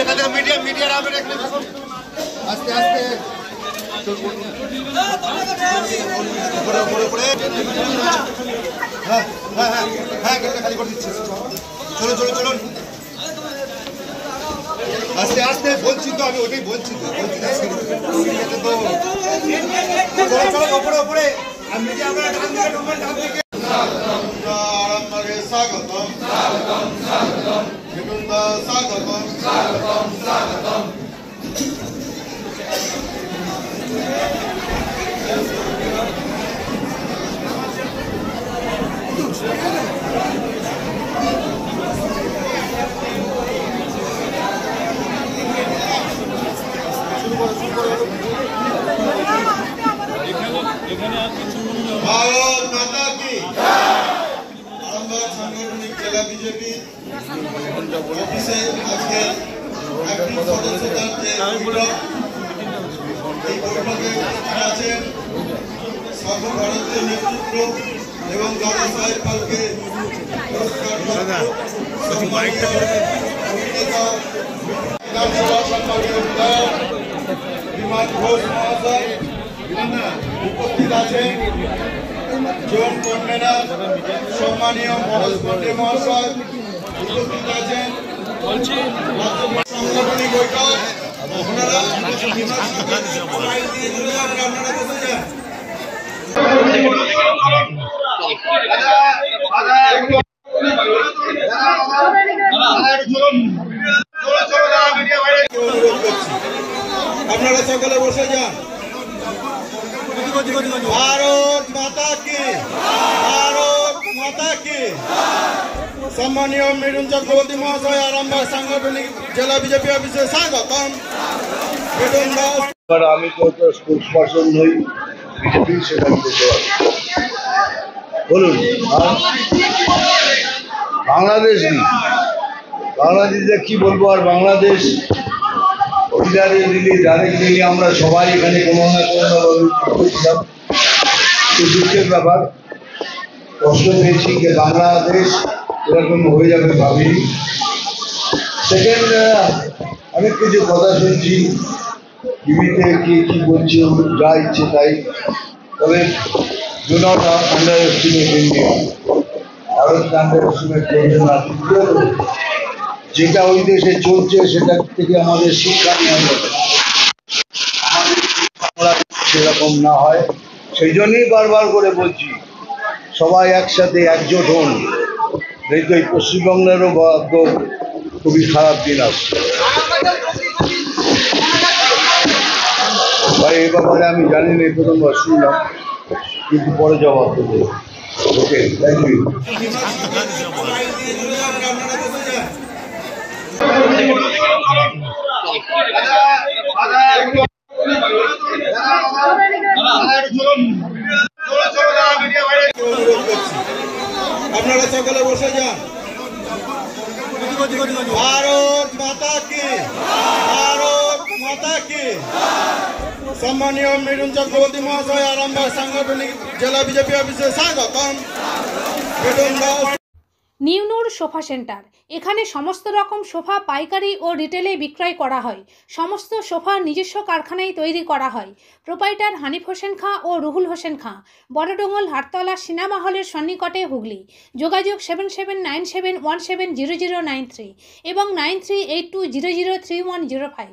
এখানে মিডিয়ার আবার এখানে আস্তে আস্তে হ্যাঁ হ্যাঁ হ্যাঁ হ্যাঁ গেটটা খালি করে দিচ্ছি। চলুন চলুন চলুন আস্তে আস্তে বলছি তো, আমি ওটাই বলছি তো, চলো চলো ওপরে ওপরে আমি যে আমরা ডান দিকে ঢুকবেন, ডান দিকে আরামবাগে স্বাগতম স্বাগতম স্বাগতম বিটুন্দা স্বাগতম স্বাগতম স্বাগতম। भारत माता की आरामबाग सांगठनिक जिला बीजेपी অফিসে আজকে অ্যাক্টিভ সদস্যদের যে এই বৈঠকে আছেন সর্বভারতীয় নেতৃত্ব এবং দাদা সাহেব ফালকে পুরস্কার অভিনেতা বিধানসভা সম্মানীয় বিধায়ক বিমান ঘোষ মহাশয় উপস্থিত আছেন, জন কনভেনার সম্মানীয় মনোজ পান্ডে মহাশয় উপস্থিত আছেন, সাংগঠনিক বৈঠক আপনারা আপনারা সকলে বসে যান। भारत माता की भारत माता की सम्मानीय मृदुल चक्रवर्ती महाशय आरामबाग सांगठनिक जिला बीजेपी ऑफिस स्वागतम। আমি তো স্পোর্টস পার্সন নই বিজেপি, সেটা বলুন। বাংলাদেশ বাংলাদেশে কি বলবো, আর বাংলাদেশ ডাইরেক্টলি আমরা সবাই এখানে কোনো না কোনোভাবে দুঃখের ব্যাপার, কষ্ট পেয়েছি যে বাংলাদেশ এরকম হয়ে যাবে ভাবিনি। সেকেন্ড, অনেক কিছু কথা শুনছি টিভিতে, কে কী বলছে যা ইচ্ছে তাই, তবে do not under estimate India, ভারতকে আন্ডার এস্টিমেট করবে না। যেটা ওই দেশে চলছে সেটা থেকে আমাদের শিক্ষা নেওয়া যাবে, সেরকম না হয়। সেই জন্যই বারবার করে বলছি সবাই একসাথে একজোট হন, এই তো এই পশ্চিমবঙ্গেরও খুবই খারাপ দিন আসছে ভাই। এই ব্যাপারে আমি জানি না, প্রথমবার শুনলাম, কিন্তু পরে জবাব দেবো। ওকে, থ্যাংক ইউ। আপনারা সকলে বসে যান। भारत माता की भारत माता की सम्मानीय मृदुल चक्रवर्ती महाशय आरामबाग सांगठनिक जिला बीजेपी ऑफिस स्वागतम। নিউনুর সোফা সেন্টার, এখানে সমস্ত রকম সোফা পাইকারি ও রিটেলে বিক্রয় করা হয়। সমস্ত সোফা নিজস্ব কারখানায় তৈরি করা হয়। প্রোপাইটার হানিফ হোসেন খাঁ ও রুহুল হোসেন খাঁ, বড়ডোঙ্গল হাটতলা সিনেমা হলের সন্নিকটে, হুগলি। যোগাযোগ 7797170093 এবং 9382003105।